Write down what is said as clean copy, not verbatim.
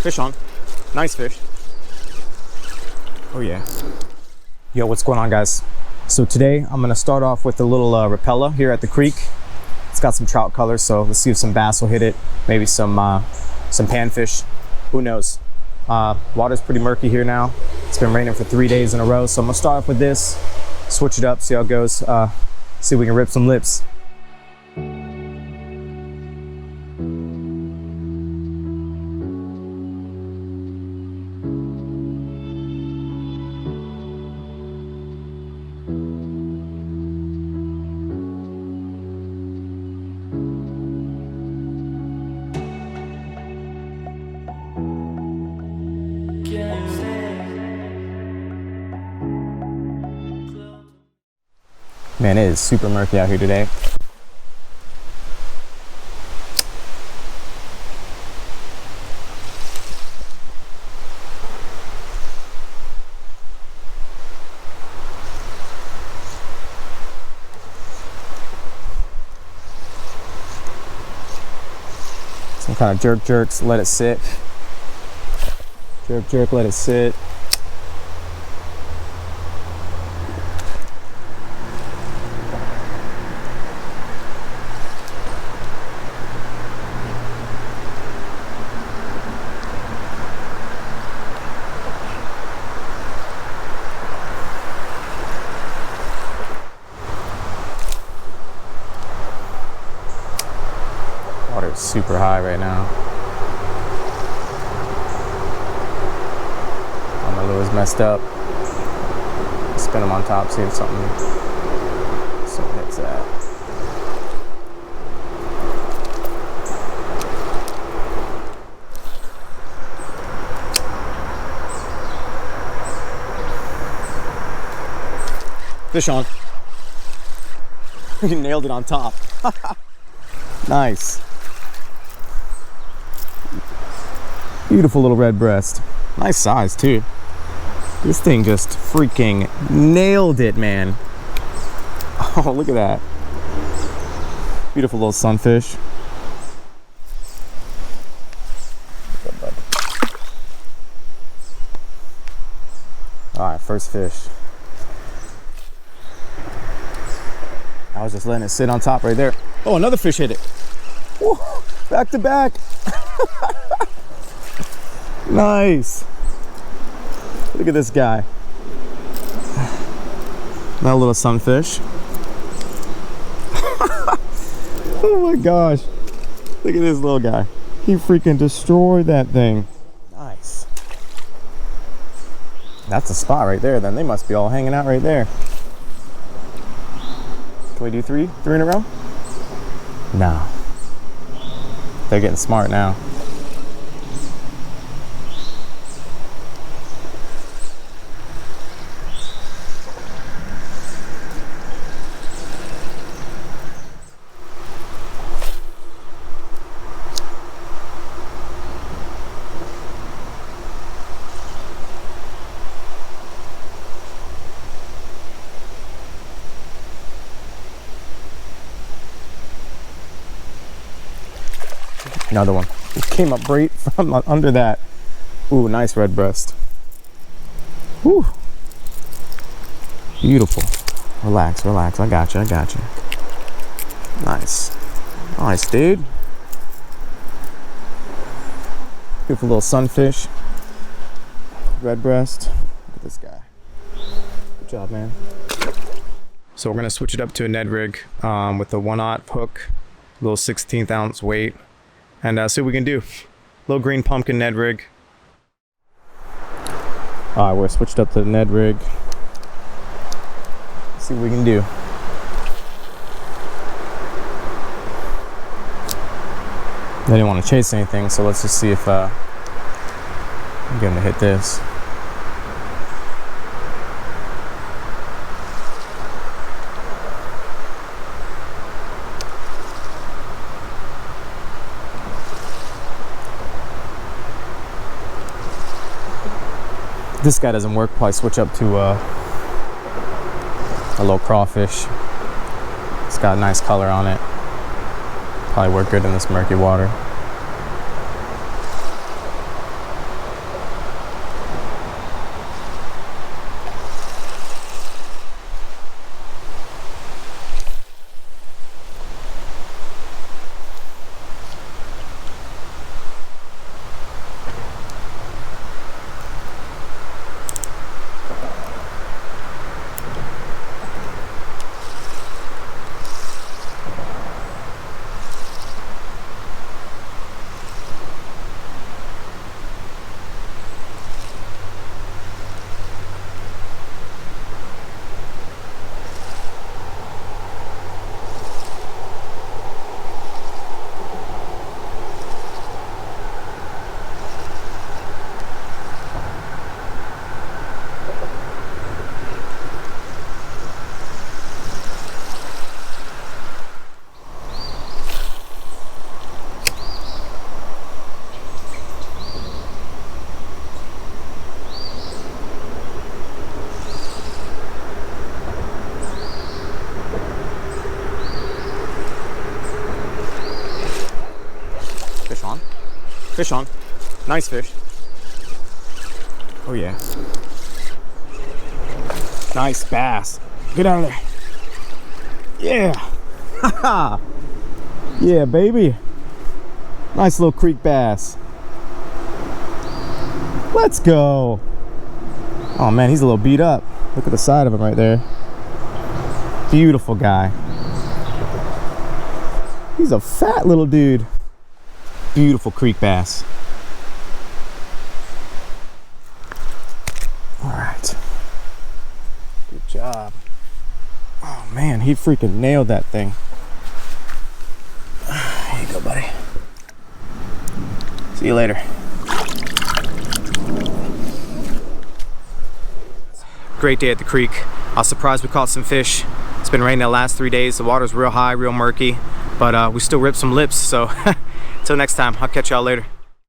Fish on. Nice fish. Oh yeah. Yo, what's going on, guys? So today I'm gonna start off with a little rapella here at the creek. It's got some trout colors, so let's see if some bass will hit it. Maybe some panfish. Who knows? Water's pretty murky here now. It's been raining for 3 days in a row, so I'm gonna start off with this, switch it up, see how it goes. See if we can rip some lips. Man, it is super murky out here today. Some kind of jerks, let it sit. Jerk, let it sit. Water's super high right now. My lure's messed up. Spin them on top, see if something hits that. Fish on. You nailed it on top. Nice. Beautiful little red breast. Nice size too. This thing just freaking nailed it, man. Oh, look at that. Beautiful little sunfish. All right, first fish. I was just letting it sit on top right there. Oh, another fish hit it. Woo, back to back. Nice. Look at this guy. That little sunfish. Oh my gosh. Look at this little guy. He freaking destroyed that thing. Nice. That's a spot right there then. They must be all hanging out right there. Can we do three in a row? No. They're getting smart now. Another one. It came up right from under that. Ooh, nice red breast. Ooh. Beautiful. Relax. I got you. Nice. Nice, dude. Beautiful little sunfish. Red breast. Look at this guy. Good job, man. So we're gonna switch it up to a Ned rig with a 1/0 hook, little 16th ounce weight. And see what we can do. Little green pumpkin Ned rig. Alright, we're switched up to the Ned rig. Let's see what we can do. I didn't want to chase anything, so let's just see if I'm going to hit this. This guy doesn't work, probably switch up to a little crawfish. It's got a nice color on it. Probably work good in this murky water. Fish on. Nice fish. Oh yeah. Nice bass. Get out of there. Yeah. Haha. Yeah, baby. Nice little creek bass. Let's go. Oh man, he's a little beat up. Look at the side of him right there. Beautiful guy. He's a fat little dude. Beautiful creek bass. All right. Good job. Oh man, he freaking nailed that thing. Here you go, buddy. See you later. Great day at the creek. I was surprised we caught some fish. It's been raining the last 3 days. The water's real high, real murky, but we still ripped some lips. So until next time, I'll catch y'all later.